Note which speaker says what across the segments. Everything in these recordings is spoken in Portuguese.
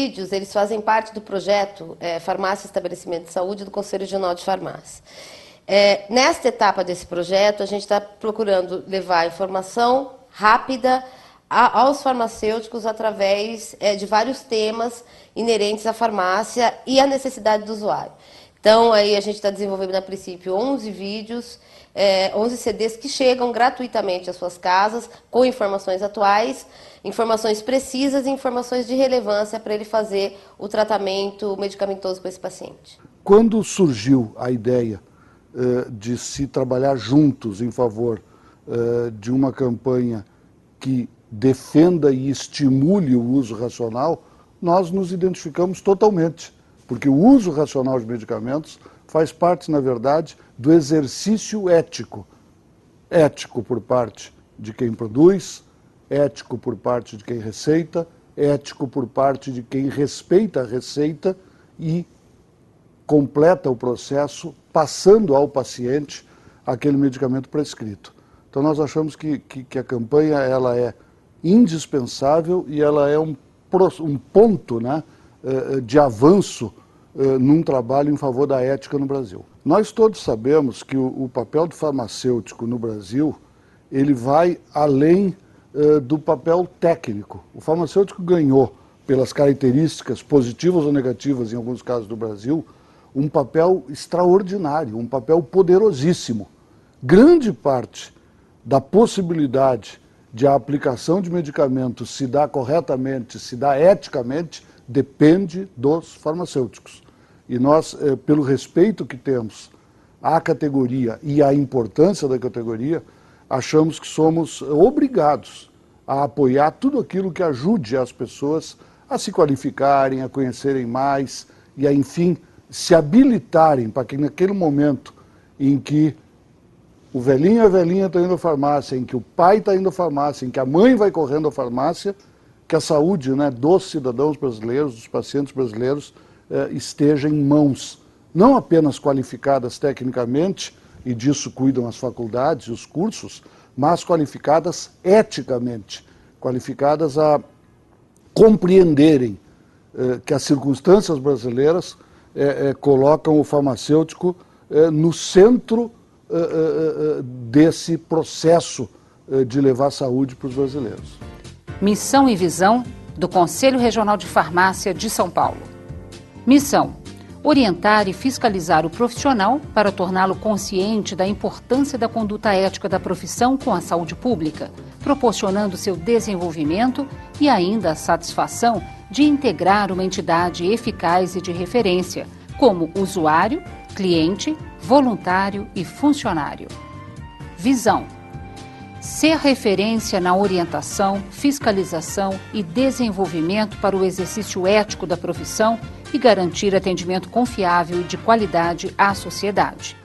Speaker 1: vídeos, eles fazem parte do projeto Farmácia e Estabelecimento de Saúde do Conselho Regional de Farmácia. Nesta etapa desse projeto, a gente está procurando levar informação rápida aos farmacêuticos através de vários temas inerentes à farmácia e à necessidade do usuário. Então, aí a gente está desenvolvendo, a princípio, 11 vídeos, 11 CDs que chegam gratuitamente às suas casas, com informações atuais, informações precisas e informações de relevância para ele fazer o tratamento medicamentoso com esse paciente.
Speaker 2: Quando surgiu a ideia de se trabalhar juntos em favor de uma campanha que defenda e estimule o uso racional, nós nos identificamos totalmente, porque o uso racional de medicamentos faz parte, na verdade, do exercício ético. Ético por parte de quem produz, ético por parte de quem receita, ético por parte de quem respeita a receita e completa o processo passando ao paciente aquele medicamento prescrito. Então nós achamos que a campanha ela é indispensável e ela é um ponto, né, de avanço num trabalho em favor da ética no Brasil. Nós todos sabemos que o papel do farmacêutico no Brasil ele vai além do papel técnico. O farmacêutico ganhou, pelas características positivas ou negativas em alguns casos do Brasil, um papel extraordinário, um papel poderosíssimo. Grande parte da possibilidade de a aplicação de medicamentos se dar corretamente, se dar eticamente, depende dos farmacêuticos. E nós, pelo respeito que temos à categoria e à importância da categoria, achamos que somos obrigados a apoiar tudo aquilo que ajude as pessoas a se qualificarem, a conhecerem mais e a, enfim, se habilitarem para que naquele momento em que o velhinho e a velhinha estão indo à farmácia, em que o pai está indo à farmácia, em que a mãe vai correndo à farmácia, que a saúde, né, dos cidadãos brasileiros, dos pacientes brasileiros, esteja em mãos não apenas qualificadas tecnicamente, e disso cuidam as faculdades e os cursos, mas qualificadas eticamente, qualificadas a compreenderem que as circunstâncias brasileiras colocam o farmacêutico no centro desse processo de levar saúde para os brasileiros.
Speaker 3: Missão e visão do Conselho Regional de Farmácia de São Paulo. Missão: orientar e fiscalizar o profissional para torná-lo consciente da importância da conduta ética da profissão com a saúde pública, proporcionando seu desenvolvimento e ainda a satisfação de integrar uma entidade eficaz e de referência, como usuário, cliente, voluntário e funcionário. Visão: ser referência na orientação, fiscalização e desenvolvimento para o exercício ético da profissão e garantir atendimento confiável e de qualidade à sociedade.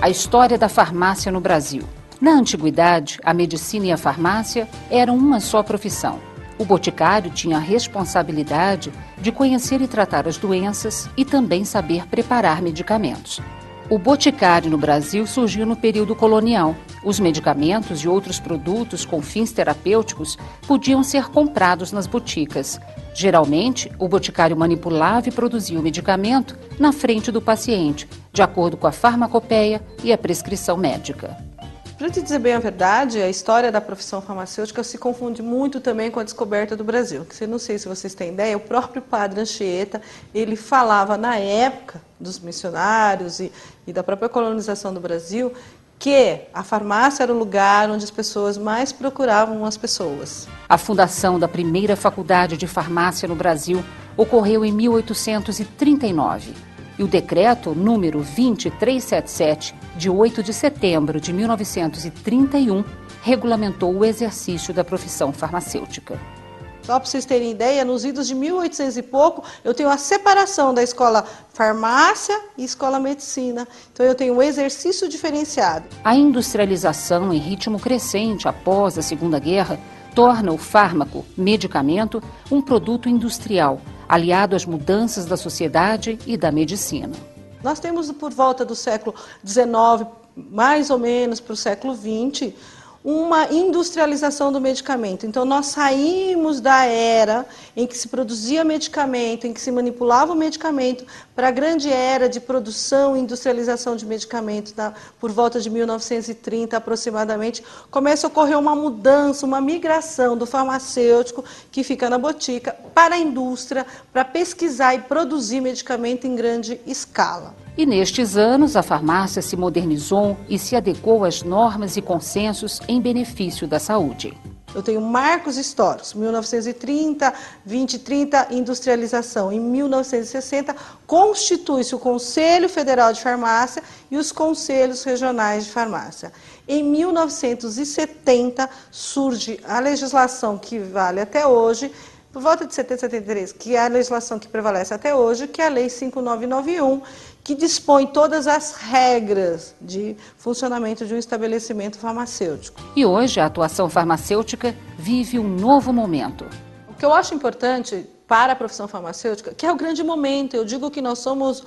Speaker 3: A história da farmácia no Brasil. Na antiguidade, a medicina e a farmácia eram uma só profissão. O boticário tinha a responsabilidade de conhecer e tratar as doenças e também saber preparar medicamentos. O boticário no Brasil surgiu no período colonial. Os medicamentos e outros produtos com fins terapêuticos podiam ser comprados nas boticas. Geralmente, o boticário manipulava e produzia o medicamento na frente do paciente, de acordo com a farmacopeia e a prescrição médica.
Speaker 4: Para te dizer bem a verdade, a história da profissão farmacêutica se confunde muito também com a descoberta do Brasil. Que não sei se vocês têm ideia, o próprio padre Anchieta, ele falava na época dos missionários e da própria colonização do Brasil, que a farmácia era o lugar onde as pessoas mais procuravam as pessoas.
Speaker 3: A fundação da primeira faculdade de farmácia no Brasil ocorreu em 1839. E o decreto número 20377, de 8 de setembro de 1931, regulamentou o exercício da profissão farmacêutica.
Speaker 4: Só para vocês terem ideia, nos idos de 1800 e pouco, eu tenho a separação da escola farmácia e escola medicina. Então eu tenho um exercício diferenciado.
Speaker 3: A industrialização em ritmo crescente após a Segunda Guerra torna o fármaco, medicamento, um produto industrial, aliado às mudanças da sociedade e da medicina.
Speaker 4: Nós temos, por volta do século XIX, mais ou menos para o século XX, uma industrialização do medicamento. Então, nós saímos da era em que se produzia medicamento, em que se manipulava o medicamento, para a grande era de produção e industrialização de medicamentos, por volta de 1930 aproximadamente. Começa a ocorrer uma mudança, uma migração do farmacêutico, que fica na botica, para a indústria, para pesquisar e produzir medicamento em grande escala.
Speaker 3: E nestes anos, a farmácia se modernizou e se adequou às normas e consensos em benefício da saúde.
Speaker 4: Eu tenho marcos históricos, 1930, 2030, industrialização. Em 1960, constitui-se o Conselho Federal de Farmácia e os Conselhos Regionais de Farmácia. Em 1970, surge a legislação que vale até hoje, por volta de 70, 73, que é a legislação que prevalece até hoje, que é a Lei 5991, que dispõe todas as regras de funcionamento de um estabelecimento farmacêutico.
Speaker 3: E hoje a atuação farmacêutica vive um novo momento.
Speaker 4: O que eu acho importante para a profissão farmacêutica, que é o grande momento, eu digo que nós somos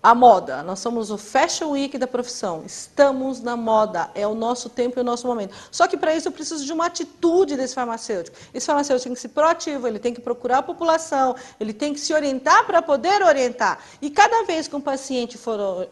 Speaker 4: a moda, nós somos o Fashion Week da profissão, estamos na moda, é o nosso tempo e o nosso momento. Só que para isso eu preciso de uma atitude desse farmacêutico. Esse farmacêutico tem que ser proativo, ele tem que procurar a população, ele tem que se orientar para poder orientar. E cada vez que um paciente for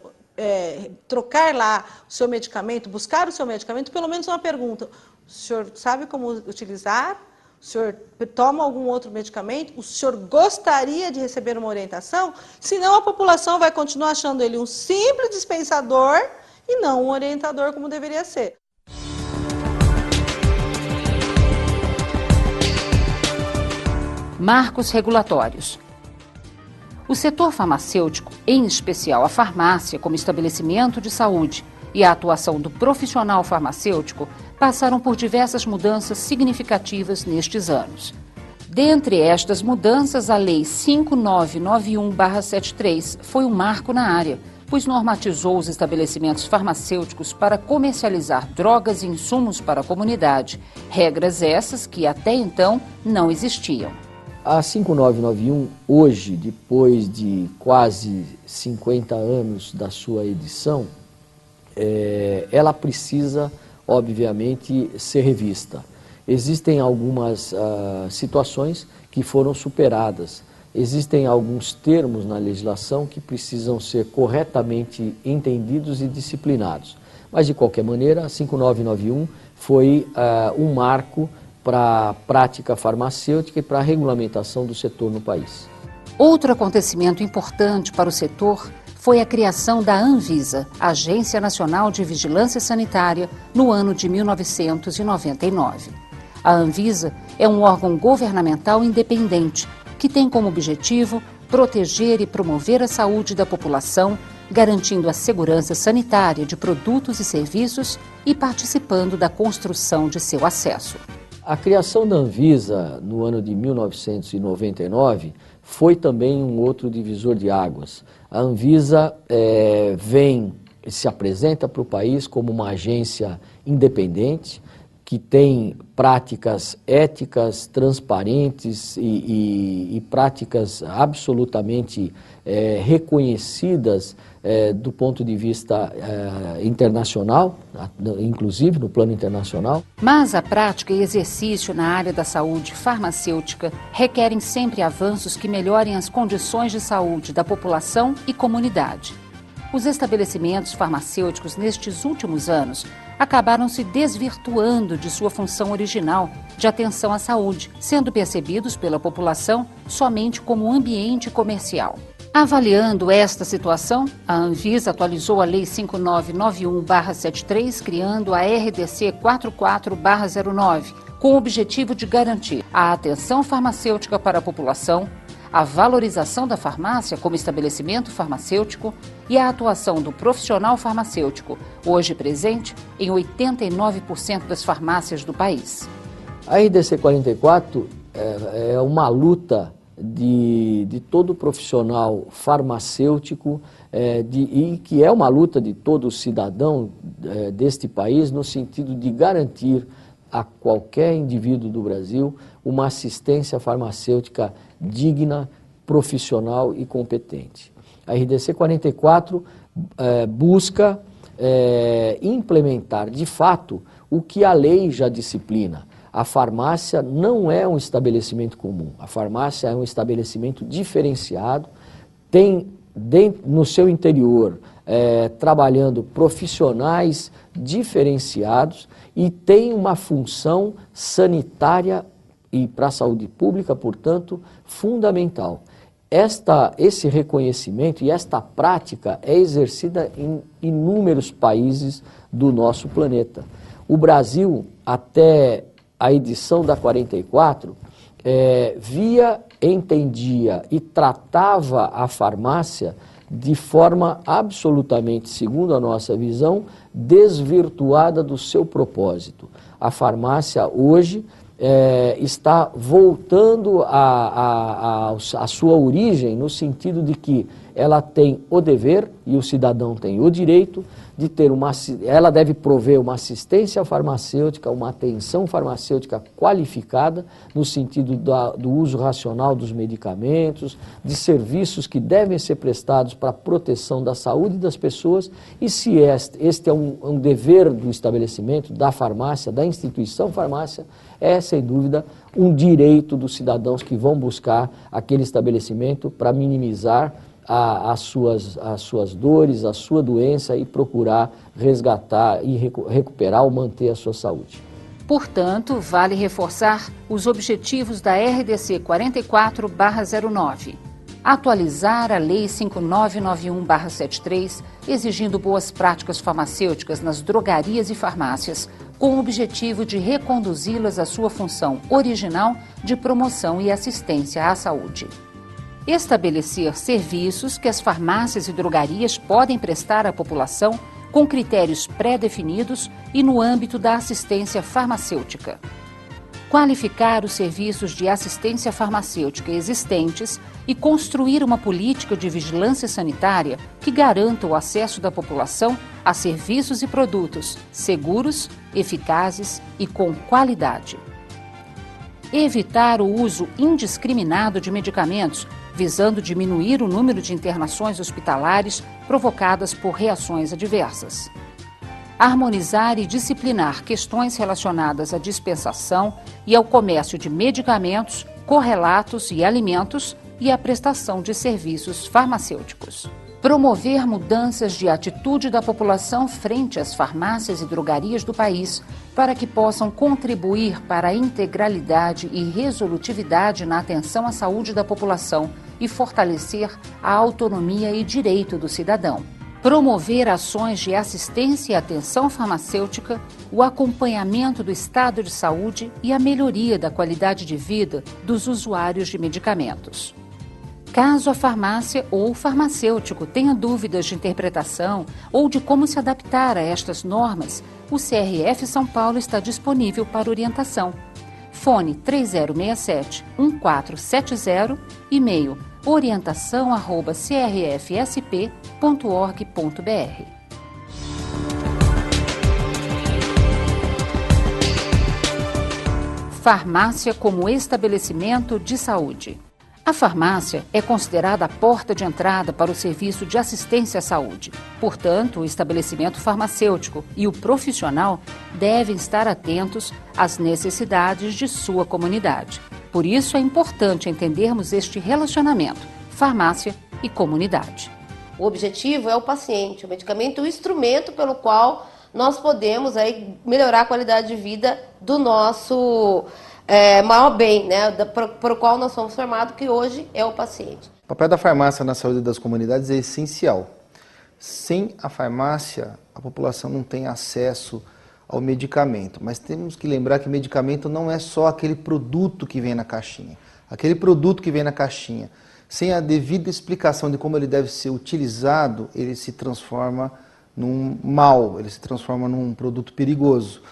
Speaker 4: trocar lá o seu medicamento, buscar o seu medicamento, pelo menos uma pergunta: o senhor sabe como utilizar? O senhor toma algum outro medicamento? O senhor gostaria de receber uma orientação? Senão a população vai continuar achando ele um simples dispensador e não um orientador como deveria ser.
Speaker 3: Marcos regulatórios. O setor farmacêutico, em especial a farmácia como estabelecimento de saúde, e a atuação do profissional farmacêutico passaram por diversas mudanças significativas nestes anos. Dentre estas mudanças, a Lei 5991/73 foi um marco na área, pois normatizou os estabelecimentos farmacêuticos para comercializar drogas e insumos para a comunidade, regras essas que até então não existiam.
Speaker 5: A 5991, hoje, depois de quase 50 anos da sua edição, ela precisa, obviamente, ser revista. Existem algumas situações que foram superadas. Existem alguns termos na legislação que precisam ser corretamente entendidos e disciplinados. Mas, de qualquer maneira, a 5991 foi um marco para a prática farmacêutica e para a regulamentação do setor no país.
Speaker 3: Outro acontecimento importante para o setor foi a criação da Anvisa, Agência Nacional de Vigilância Sanitária, no ano de 1999. A Anvisa é um órgão governamental independente que tem como objetivo proteger e promover a saúde da população, garantindo a segurança sanitária de produtos e serviços e participando da construção de seu acesso.
Speaker 5: A criação da Anvisa no ano de 1999 foi também um outro divisor de águas. A Anvisa se apresenta para o país como uma agência independente, que tem práticas éticas, transparentes e práticas absolutamente reconhecidas do ponto de vista internacional, inclusive no plano internacional.
Speaker 3: Mas a prática e exercício na área da saúde farmacêutica requerem sempre avanços que melhorem as condições de saúde da população e comunidade. Os estabelecimentos farmacêuticos nestes últimos anos acabaram se desvirtuando de sua função original de atenção à saúde, sendo percebidos pela população somente como um ambiente comercial. Avaliando esta situação, a Anvisa atualizou a Lei 5991/73, criando a RDC 44/09, com o objetivo de garantir a atenção farmacêutica para a população, a valorização da farmácia como estabelecimento farmacêutico e a atuação do profissional farmacêutico, hoje presente em 89% das farmácias do país.
Speaker 5: A RDC 44 é uma luta de todo profissional farmacêutico e que é uma luta de todo cidadão deste país no sentido de garantir a qualquer indivíduo do Brasil uma assistência farmacêutica digna, profissional e competente. A RDC 44 busca implementar, de fato, o que a lei já disciplina. A farmácia não é um estabelecimento comum, a farmácia é um estabelecimento diferenciado, tem no seu interior trabalhando profissionais diferenciados e tem uma função sanitária e para a saúde pública, portanto, fundamental. Esse reconhecimento e esta prática é exercida em inúmeros países do nosso planeta. O Brasil, até a edição da 44, entendia e tratava a farmácia de forma absolutamente, segundo a nossa visão, desvirtuada do seu propósito. A farmácia hoje está voltando à sua origem, no sentido de que ela tem o dever e o cidadão tem o direito de ter ela deve prover uma assistência farmacêutica, uma atenção farmacêutica qualificada no sentido do uso racional dos medicamentos, de serviços que devem ser prestados para a proteção da saúde das pessoas, e se este é um dever do estabelecimento, da farmácia, da instituição farmácia, é sem dúvida um direito dos cidadãos que vão buscar aquele estabelecimento para minimizar as suas dores, a sua doença e procurar resgatar e recuperar ou manter a sua saúde.
Speaker 3: Portanto, vale reforçar os objetivos da RDC 44/09. Atualizar a Lei 5991/73, exigindo boas práticas farmacêuticas nas drogarias e farmácias, com o objetivo de reconduzi-las à sua função original de promoção e assistência à saúde. Estabelecer serviços que as farmácias e drogarias podem prestar à população com critérios pré-definidos e no âmbito da assistência farmacêutica. Qualificar os serviços de assistência farmacêutica existentes e construir uma política de vigilância sanitária que garanta o acesso da população a serviços e produtos seguros, eficazes e com qualidade. Evitar o uso indiscriminado de medicamentos, visando diminuir o número de internações hospitalares provocadas por reações adversas. Harmonizar e disciplinar questões relacionadas à dispensação e ao comércio de medicamentos, correlatos e alimentos e à prestação de serviços farmacêuticos. Promover mudanças de atitude da população frente às farmácias e drogarias do país para que possam contribuir para a integralidade e resolutividade na atenção à saúde da população e fortalecer a autonomia e direito do cidadão. Promover ações de assistência e atenção farmacêutica, o acompanhamento do estado de saúde e a melhoria da qualidade de vida dos usuários de medicamentos. Caso a farmácia ou o farmacêutico tenha dúvidas de interpretação ou de como se adaptar a estas normas, o CRF São Paulo está disponível para orientação. Fone 3067-1470, e-mail orientação@crfsp.org.br. Farmácia como estabelecimento de saúde. A farmácia é considerada a porta de entrada para o serviço de assistência à saúde. Portanto, o estabelecimento farmacêutico e o profissional devem estar atentos às necessidades de sua comunidade. Por isso, é importante entendermos este relacionamento, farmácia e comunidade.
Speaker 1: O objetivo é o paciente, o medicamento é o instrumento pelo qual nós podemos melhorar a qualidade de vida do nosso maior bem, né, para o qual nós somos formados, que hoje é o paciente.
Speaker 6: O papel da farmácia na saúde das comunidades é essencial. Sem a farmácia, a população não tem acesso ao medicamento. Mas temos que lembrar que medicamento não é só aquele produto que vem na caixinha. Aquele produto que vem na caixinha, sem a devida explicação de como ele deve ser utilizado, ele se transforma num mal, ele se transforma num produto perigoso.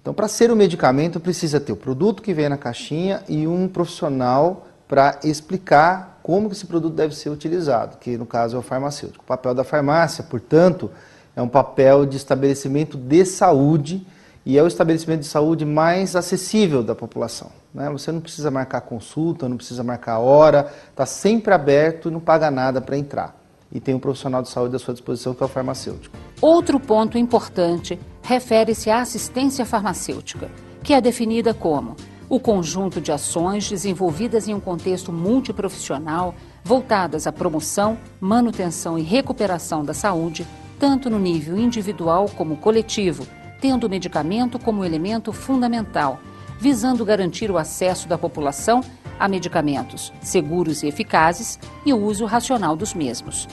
Speaker 6: Então, para ser um medicamento, precisa ter o produto que vem na caixinha e um profissional para explicar como que esse produto deve ser utilizado, que no caso é o farmacêutico. O papel da farmácia, portanto, é um papel de estabelecimento de saúde e é o estabelecimento de saúde mais acessível da população, né? Você não precisa marcar consulta, não precisa marcar hora, está sempre aberto e não paga nada para entrar. E tem um profissional de saúde à sua disposição, que é o farmacêutico.
Speaker 3: Outro ponto importante refere-se à assistência farmacêutica, que é definida como o conjunto de ações desenvolvidas em um contexto multiprofissional voltadas à promoção, manutenção e recuperação da saúde, tanto no nível individual como coletivo, tendo o medicamento como elemento fundamental, visando garantir o acesso da população a medicamentos seguros e eficazes e o uso racional dos mesmos.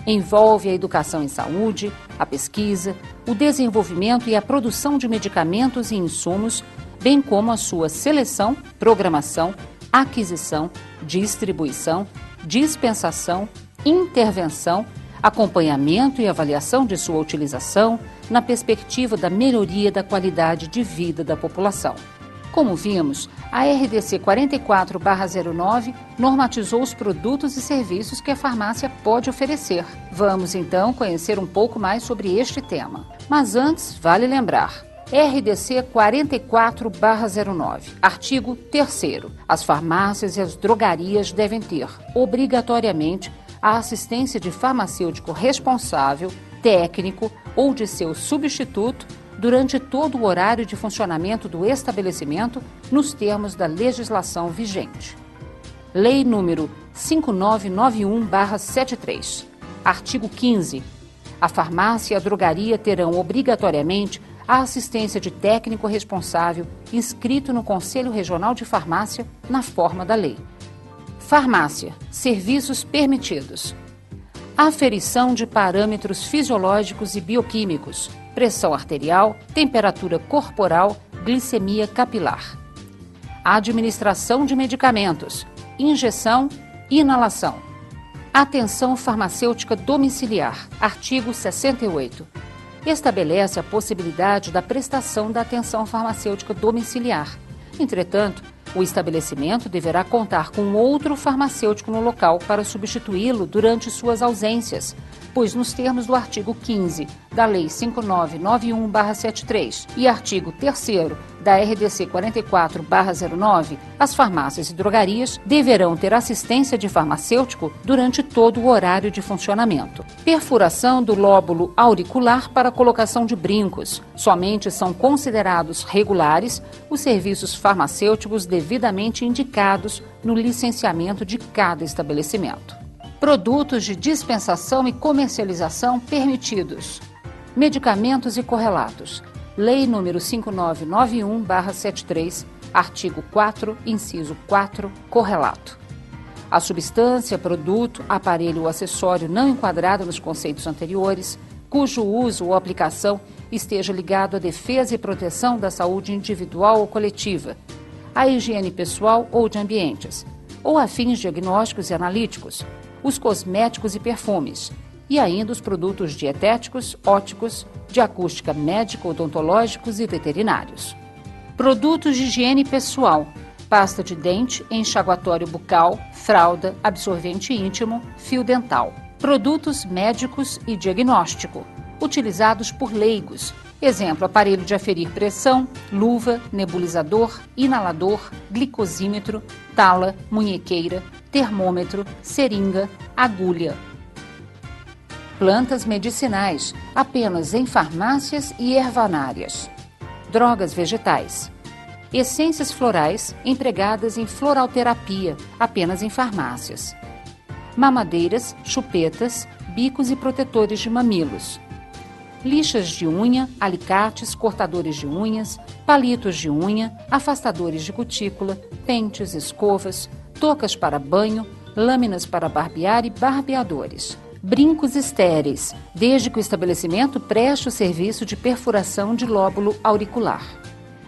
Speaker 3: Envolve a educação em saúde, a pesquisa, o desenvolvimento e a produção de medicamentos e insumos, bem como a sua seleção, programação, aquisição, distribuição, dispensação, intervenção, acompanhamento e avaliação de sua utilização na perspectiva da melhoria da qualidade de vida da população. Como vimos, a RDC 44/09 normatizou os produtos e serviços que a farmácia pode oferecer. Vamos então conhecer um pouco mais sobre este tema. Mas antes, vale lembrar: RDC 44/09, artigo 3º. As farmácias e as drogarias devem ter, obrigatoriamente, a assistência de farmacêutico responsável, técnico ou de seu substituto durante todo o horário de funcionamento do estabelecimento, nos termos da legislação vigente. Lei número 5991/73. Artigo 15. A farmácia e a drogaria terão obrigatoriamente a assistência de técnico responsável inscrito no Conselho Regional de Farmácia na forma da lei. Farmácia. Serviços permitidos: aferição de parâmetros fisiológicos e bioquímicos, pressão arterial, temperatura corporal, glicemia capilar. Administração de medicamentos, injeção, inalação. Atenção farmacêutica domiciliar, artigo 68. Estabelece a possibilidade da prestação da atenção farmacêutica domiciliar. Entretanto, o estabelecimento deverá contar com outro farmacêutico no local para substituí-lo durante suas ausências, pois nos termos do artigo 15 da Lei 5991/73 e artigo 3º da RDC 44/09, as farmácias e drogarias deverão ter assistência de farmacêutico durante todo o horário de funcionamento. Perfuração do lóbulo auricular para colocação de brincos. Somente são considerados regulares os serviços farmacêuticos devidamente indicados no licenciamento de cada estabelecimento. Produtos de dispensação e comercialização permitidos. Medicamentos e correlatos. Lei número 5991/73, artigo 4, inciso 4, correlato. A substância, produto, aparelho ou acessório não enquadrado nos conceitos anteriores, cujo uso ou aplicação esteja ligado à defesa e proteção da saúde individual ou coletiva, à higiene pessoal ou de ambientes, ou a fins diagnósticos e analíticos, os cosméticos e perfumes, e ainda os produtos dietéticos, óticos, de acústica médica, odontológicos e veterinários. Produtos de higiene pessoal: pasta de dente, enxaguatório bucal, fralda, absorvente íntimo, fio dental. Produtos médicos e diagnóstico, utilizados por leigos. Exemplo: aparelho de aferir pressão, luva, nebulizador, inalador, glicosímetro, tala, munhequeira, termômetro, seringa, agulha. Plantas medicinais, apenas em farmácias e ervanárias. Drogas vegetais. Essências florais, empregadas em floralterapia, apenas em farmácias. Mamadeiras, chupetas, bicos e protetores de mamilos. Lixas de unha, alicates, cortadores de unhas, palitos de unha, afastadores de cutícula, pentes, escovas, toucas para banho, lâminas para barbear e barbeadores. Brincos estéreis, desde que o estabelecimento preste o serviço de perfuração de lóbulo auricular.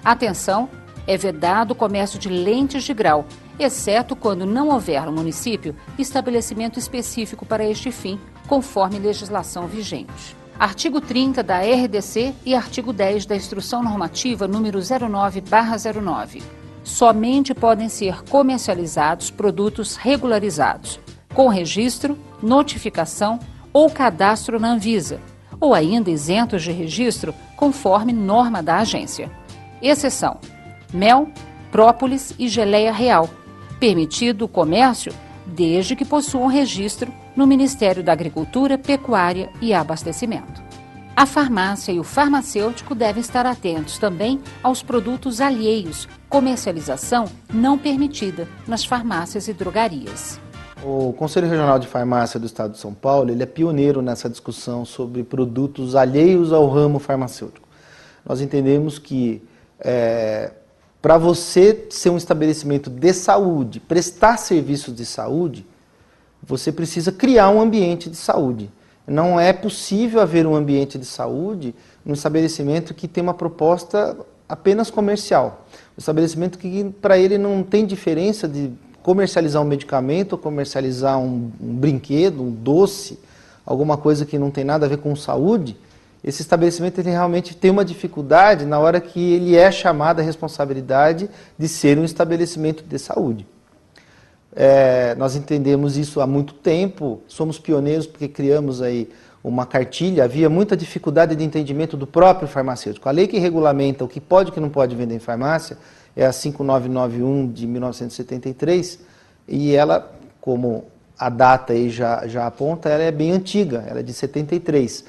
Speaker 3: Atenção, é vedado o comércio de lentes de grau, exceto quando não houver no município estabelecimento específico para este fim, conforme legislação vigente. Artigo 30 da RDC e artigo 10 da Instrução Normativa número 09/09. Somente podem ser comercializados produtos regularizados, com registro, notificação ou cadastro na Anvisa, ou ainda isentos de registro, conforme norma da agência. Exceção: mel, própolis e geleia real. Permitido o comércio desde que possuam registro no Ministério da Agricultura, Pecuária e Abastecimento. A farmácia e o farmacêutico devem estar atentos também aos produtos alheios, comercialização não permitida nas farmácias e drogarias.
Speaker 6: O Conselho Regional de Farmácia do Estado de São Paulo, ele é pioneiro nessa discussão sobre produtos alheios ao ramo farmacêutico. Nós entendemos que para você ser um estabelecimento de saúde, prestar serviços de saúde, você precisa criar um ambiente de saúde. Não é possível haver um ambiente de saúde num estabelecimento que tem uma proposta apenas comercial. Um estabelecimento que para ele não tem diferença de comercializar um medicamento, ou comercializar um brinquedo, um doce, alguma coisa que não tem nada a ver com saúde. Esse estabelecimento ele realmente tem uma dificuldade na hora que ele é chamado à responsabilidade de ser um estabelecimento de saúde. Nós entendemos isso há muito tempo, somos pioneiros porque criamos aí uma cartilha, havia muita dificuldade de entendimento do próprio farmacêutico. A lei que regulamenta o que pode e o que não pode vender em farmácia é a 5991 de 1973 e ela, como a data aí já aponta, ela é bem antiga, ela é de 73.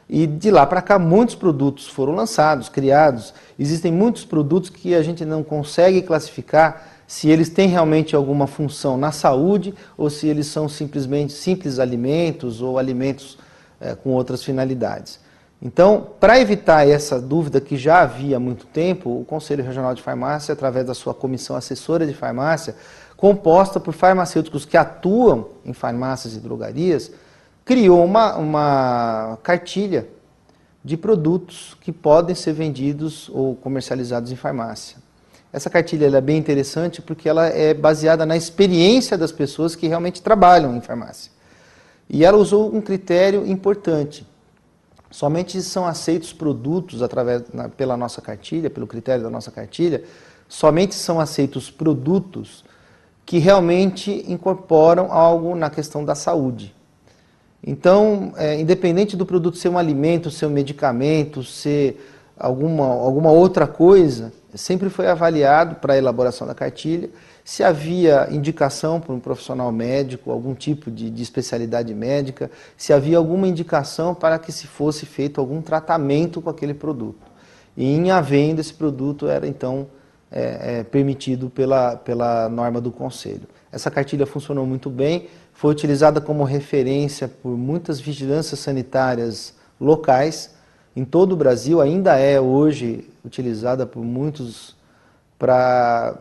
Speaker 6: E de lá para cá muitos produtos foram lançados, criados. Existem muitos produtos que a gente não consegue classificar se eles têm realmente alguma função na saúde ou se eles são simplesmente simples alimentos ou alimentos com outras finalidades. Então, para evitar essa dúvida que já havia há muito tempo, o Conselho Regional de Farmácia, através da sua Comissão Assessora de Farmácia, composta por farmacêuticos que atuam em farmácias e drogarias, criou uma cartilha de produtos que podem ser vendidos ou comercializados em farmácia. Essa cartilha ela é bem interessante porque ela é baseada na experiência das pessoas que realmente trabalham em farmácia. E ela usou um critério importante. Somente são aceitos produtos pela nossa cartilha, pelo critério da nossa cartilha, somente são aceitos produtos que realmente incorporam algo na questão da saúde. Então, independente do produto ser um alimento, ser um medicamento, ser alguma outra coisa, sempre foi avaliado para a elaboração da cartilha se havia indicação por um profissional médico, algum tipo de especialidade médica, se havia alguma indicação para que se fosse feito algum tratamento com aquele produto. E em havendo esse produto era então permitido pela norma do Conselho. Essa cartilha funcionou muito bem, foi utilizada como referência por muitas vigilâncias sanitárias locais em todo o Brasil, ainda é hoje utilizada por muitos para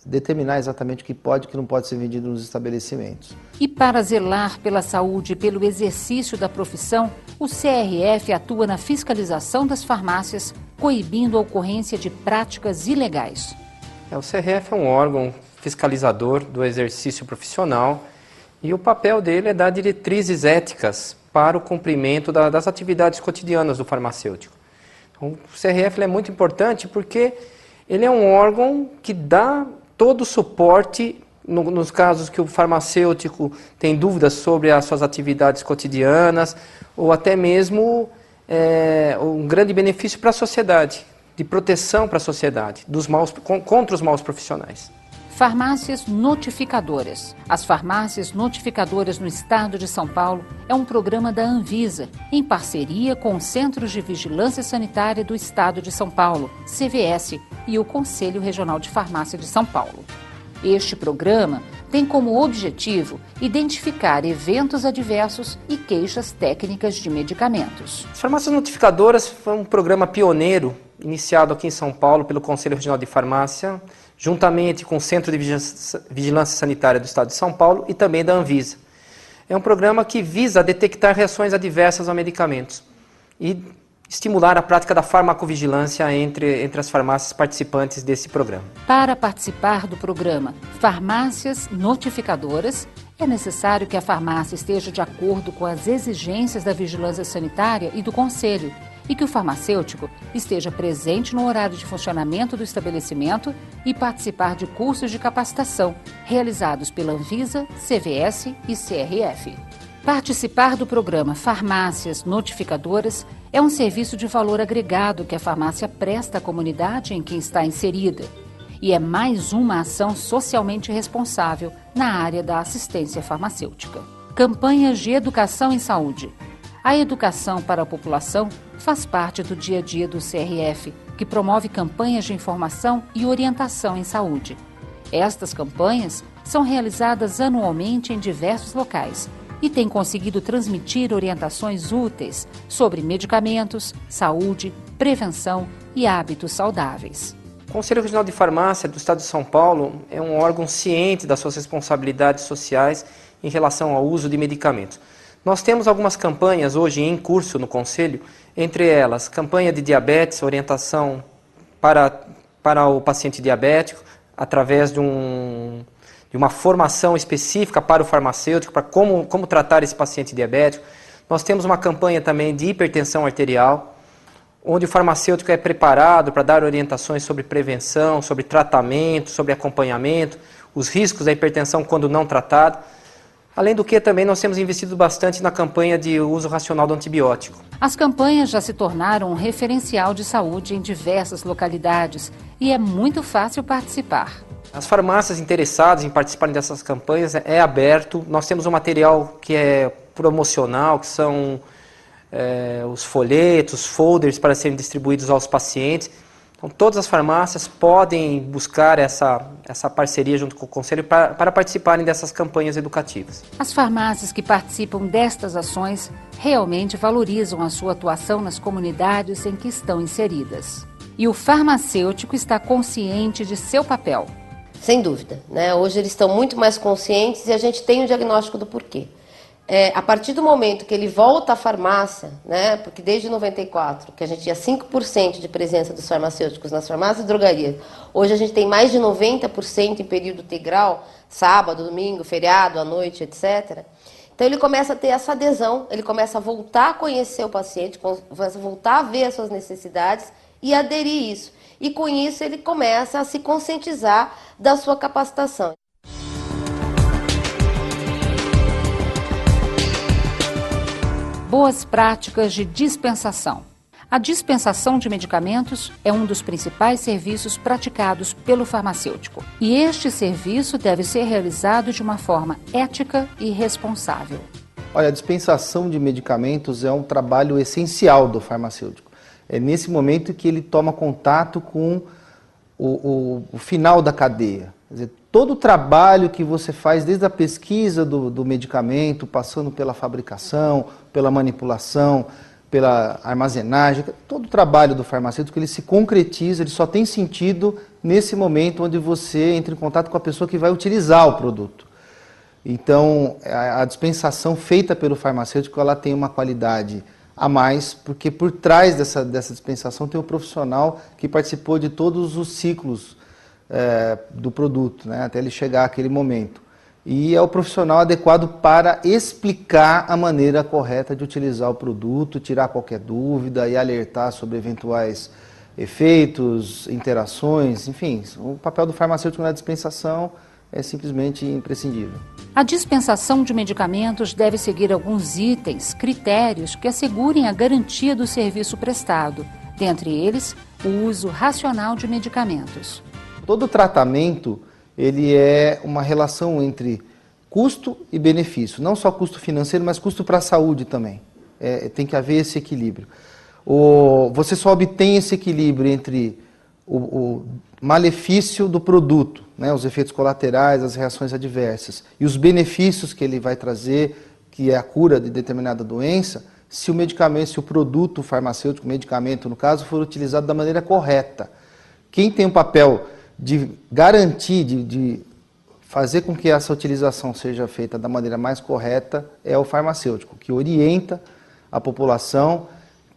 Speaker 6: determinar exatamente o que pode e o que não pode ser vendido nos estabelecimentos.
Speaker 3: E para zelar pela saúde e pelo exercício da profissão, o CRF atua na fiscalização das farmácias, coibindo a ocorrência de práticas ilegais.
Speaker 7: O CRF é um órgão fiscalizador do exercício profissional e o papel dele é dar diretrizes éticas para o cumprimento das atividades cotidianas do farmacêutico. Então, o CRF é muito importante porque ele é um órgão que dá todo o suporte nos casos que o farmacêutico tem dúvidas sobre as suas atividades cotidianas ou até mesmo um grande benefício para a sociedade, de proteção para a sociedade, contra os maus profissionais.
Speaker 3: Farmácias notificadoras. As farmácias notificadoras no estado de São Paulo é um programa da Anvisa, em parceria com os Centros de Vigilância Sanitária do Estado de São Paulo, CVS, e o Conselho Regional de Farmácia de São Paulo. Este programa tem como objetivo identificar eventos adversos e queixas técnicas de medicamentos.
Speaker 7: As farmácias notificadoras foi um programa pioneiro, iniciado aqui em São Paulo pelo Conselho Regional de Farmácia, juntamente com o Centro de Vigilância Sanitária do Estado de São Paulo e também da Anvisa. É um programa que visa detectar reações adversas a medicamentos e estimular a prática da farmacovigilância entre as farmácias participantes desse programa.
Speaker 3: Para participar do programa Farmácias Notificadoras, é necessário que a farmácia esteja de acordo com as exigências da vigilância sanitária e do Conselho e que o farmacêutico esteja presente no horário de funcionamento do estabelecimento e participar de cursos de capacitação realizados pela Anvisa, CVS e CRF. Participar do programa Farmácias Notificadoras é um serviço de valor agregado que a farmácia presta à comunidade em que está inserida e é mais uma ação socialmente responsável na área da assistência farmacêutica. Campanhas de educação em saúde. A educação para a população faz parte do dia a dia do CRF, que promove campanhas de informação e orientação em saúde. Estas campanhas são realizadas anualmente em diversos locais e têm conseguido transmitir orientações úteis sobre medicamentos, saúde, prevenção e hábitos saudáveis.
Speaker 7: O Conselho Regional de Farmácia do Estado de São Paulo é um órgão ciente das suas responsabilidades sociais em relação ao uso de medicamentos. Nós temos algumas campanhas hoje em curso no Conselho, entre elas, campanha de diabetes, orientação para o paciente diabético, através de uma formação específica para o farmacêutico, para como tratar esse paciente diabético. Nós temos uma campanha também de hipertensão arterial, onde o farmacêutico é preparado para dar orientações sobre prevenção, sobre tratamento, sobre acompanhamento, os riscos da hipertensão quando não tratado. Além do que, também nós temos investido bastante na campanha de uso racional do antibiótico.
Speaker 3: As campanhas já se tornaram um referencial de saúde em diversas localidades e é muito fácil participar.
Speaker 7: As farmácias interessadas em participarem dessas campanhas é aberto. Nós temos um material que é promocional, que são os folhetos, folders para serem distribuídos aos pacientes. Então, todas as farmácias podem buscar essa parceria junto com o Conselho para participarem dessas campanhas educativas.
Speaker 3: As farmácias que participam destas ações realmente valorizam a sua atuação nas comunidades em que estão inseridas. E o farmacêutico está consciente de seu papel.
Speaker 1: Sem dúvida, né? Hoje eles estão muito mais conscientes e a gente tem o diagnóstico do porquê. A partir do momento que ele volta à farmácia, né, porque desde 94, que a gente tinha 5% de presença dos farmacêuticos nas farmácias e drogarias, hoje a gente tem mais de 90% em período integral, sábado, domingo, feriado, à noite, etc. Então ele começa a ter essa adesão, ele começa a voltar a conhecer o paciente, começa a voltar a ver as suas necessidades e aderir isso. E com isso ele começa a se conscientizar da sua capacitação.
Speaker 3: Boas práticas de dispensação. A dispensação de medicamentos é um dos principais serviços praticados pelo farmacêutico. E este serviço deve ser realizado de uma forma ética e responsável.
Speaker 6: Olha, a dispensação de medicamentos é um trabalho essencial do farmacêutico. É nesse momento que ele toma contato com o final da cadeia. Quer dizer, todo o trabalho que você faz, desde a pesquisa do medicamento, passando pela fabricação, pela manipulação, pela armazenagem, todo o trabalho do farmacêutico, ele se concretiza, ele só tem sentido nesse momento onde você entra em contato com a pessoa que vai utilizar o produto. Então, a dispensação feita pelo farmacêutico, ela tem uma qualidade a mais, porque por trás dessa dispensação tem um profissional que participou de todos os ciclos do produto, né, até ele chegar àquele momento. E é o profissional adequado para explicar a maneira correta de utilizar o produto, tirar qualquer dúvida e alertar sobre eventuais efeitos, interações, enfim. O papel do farmacêutico na dispensação é simplesmente imprescindível.
Speaker 3: A dispensação de medicamentos deve seguir alguns itens, critérios que assegurem a garantia do serviço prestado, dentre eles o uso racional de medicamentos.
Speaker 6: Todo tratamento, ele é uma relação entre custo e benefício, não só custo financeiro, mas custo para a saúde também. Tem que haver esse equilíbrio. Você só obtém esse equilíbrio entre o malefício do produto, né, os efeitos colaterais, as reações adversas, e os benefícios que ele vai trazer, que é a cura de determinada doença, se o medicamento, se o produto farmacêutico, medicamento no caso, for utilizado da maneira correta. Quem tem um papel de garantir, de fazer com que essa utilização seja feita da maneira mais correta é o farmacêutico, que orienta a população,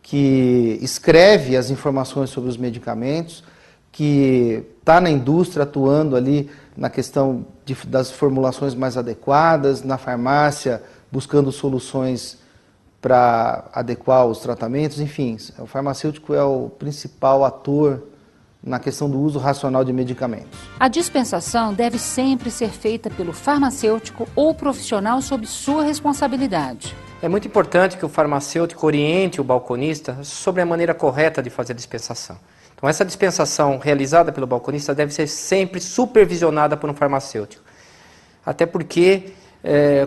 Speaker 6: que escreve as informações sobre os medicamentos, que está na indústria atuando ali na questão das formulações mais adequadas, na farmácia buscando soluções para adequar os tratamentos, enfim, o farmacêutico é o principal ator na questão do uso racional de medicamentos.
Speaker 3: A dispensação deve sempre ser feita pelo farmacêutico ou profissional sob sua responsabilidade.
Speaker 7: É muito importante que o farmacêutico oriente o balconista sobre a maneira correta de fazer a dispensação. Então, essa dispensação realizada pelo balconista deve ser sempre supervisionada por um farmacêutico. Até porque,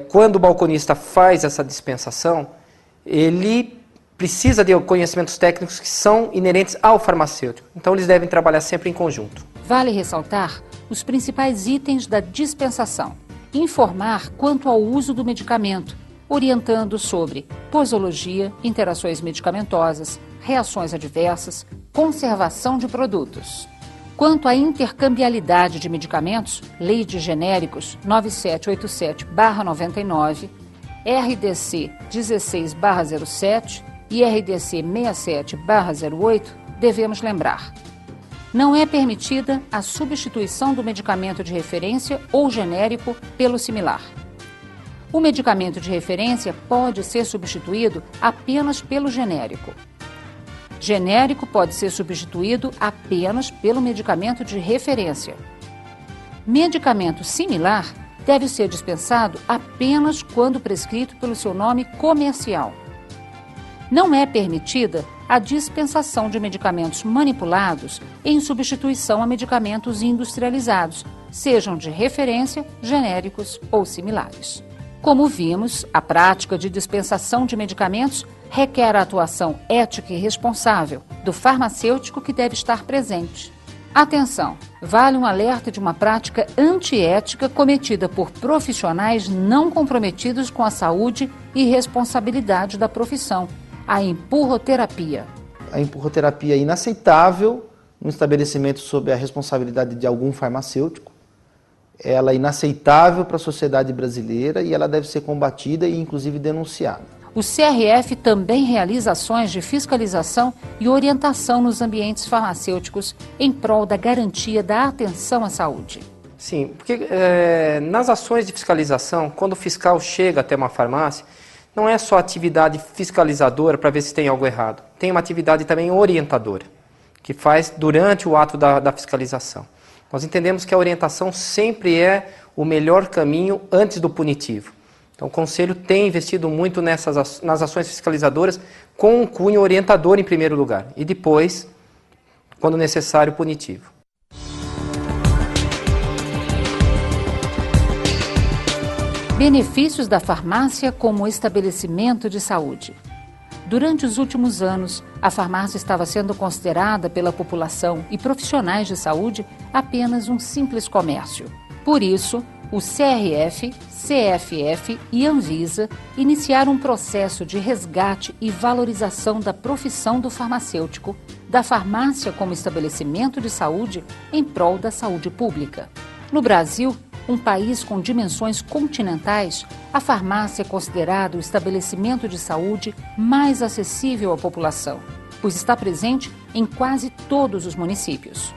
Speaker 7: quando o balconista faz essa dispensação, ele precisa de conhecimentos técnicos que são inerentes ao farmacêutico. Então, eles devem trabalhar sempre em conjunto.
Speaker 3: Vale ressaltar os principais itens da dispensação. Informar quanto ao uso do medicamento, orientando sobre posologia, interações medicamentosas, reações adversas, conservação de produtos. Quanto à intercambiabilidade de medicamentos, Lei de Genéricos 9787/99, RDC 16/07 e RDC 67/08, devemos lembrar: não é permitida a substituição do medicamento de referência ou genérico pelo similar. O medicamento de referência pode ser substituído apenas pelo genérico. Genérico pode ser substituído apenas pelo medicamento de referência. Medicamento similar deve ser dispensado apenas quando prescrito pelo seu nome comercial. Não é permitida a dispensação de medicamentos manipulados em substituição a medicamentos industrializados, sejam de referência, genéricos ou similares. Como vimos, a prática de dispensação de medicamentos requer a atuação ética e responsável do farmacêutico que deve estar presente. Atenção! Vale um alerta de uma prática antiética cometida por profissionais não comprometidos com a saúde e responsabilidade da profissão, a empurroterapia.
Speaker 6: A empurroterapia é inaceitável no estabelecimento sob a responsabilidade de algum farmacêutico. Ela é inaceitável para a sociedade brasileira e ela deve ser combatida e, inclusive, denunciada.
Speaker 3: O CRF também realiza ações de fiscalização e orientação nos ambientes farmacêuticos em prol da garantia da atenção à saúde.
Speaker 7: Sim, porque nas ações de fiscalização, quando o fiscal chega até uma farmácia, não é só atividade fiscalizadora para ver se tem algo errado. Tem uma atividade também orientadora, que faz durante o ato da fiscalização. Nós entendemos que a orientação sempre é o melhor caminho antes do punitivo. Então, o Conselho tem investido muito nas ações fiscalizadoras com um cunho orientador em primeiro lugar e depois, quando necessário, punitivo.
Speaker 3: Benefícios da farmácia como estabelecimento de saúde. Durante os últimos anos, a farmácia estava sendo considerada pela população e profissionais de saúde apenas um simples comércio. Por isso, o CRF, CFF e Anvisa iniciaram um processo de resgate e valorização da profissão do farmacêutico, da farmácia como estabelecimento de saúde em prol da saúde pública. No Brasil, um país com dimensões continentais, a farmácia é considerada o estabelecimento de saúde mais acessível à população, pois está presente em quase todos os municípios.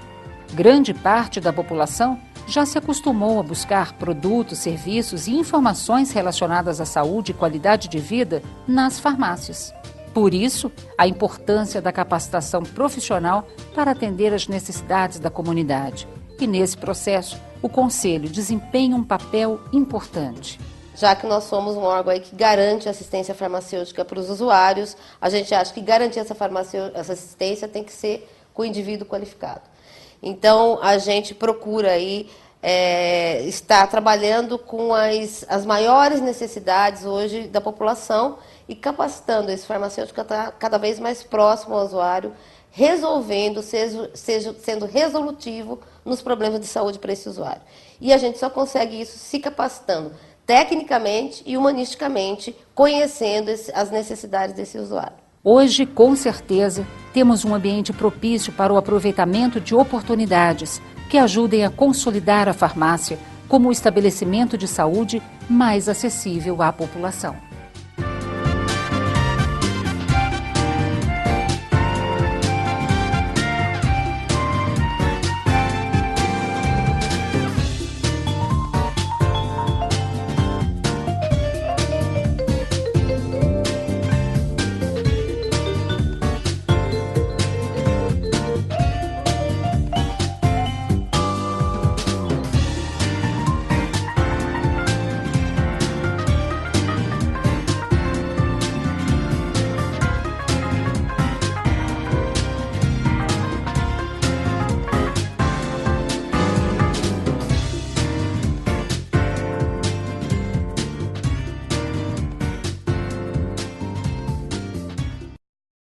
Speaker 3: Grande parte da população já se acostumou a buscar produtos, serviços e informações relacionadas à saúde e qualidade de vida nas farmácias. Por isso, a importância da capacitação profissional para atender às necessidades da comunidade. E nesse processo, o Conselho desempenha um papel importante.
Speaker 1: Já que nós somos um órgão aí que garante assistência farmacêutica para os usuários, a gente acha que garantir essa assistência tem que ser com o indivíduo qualificado. Então, a gente procura aí estar trabalhando com as maiores necessidades hoje da população e capacitando esse farmacêutico a estar cada vez mais próximo ao usuário, resolvendo, sendo resolutivo nos problemas de saúde para esse usuário. E a gente só consegue isso se capacitando tecnicamente e humanisticamente, conhecendo as necessidades desse usuário.
Speaker 3: Hoje, com certeza, temos um ambiente propício para o aproveitamento de oportunidades que ajudem a consolidar a farmácia como o estabelecimento de saúde mais acessível à população.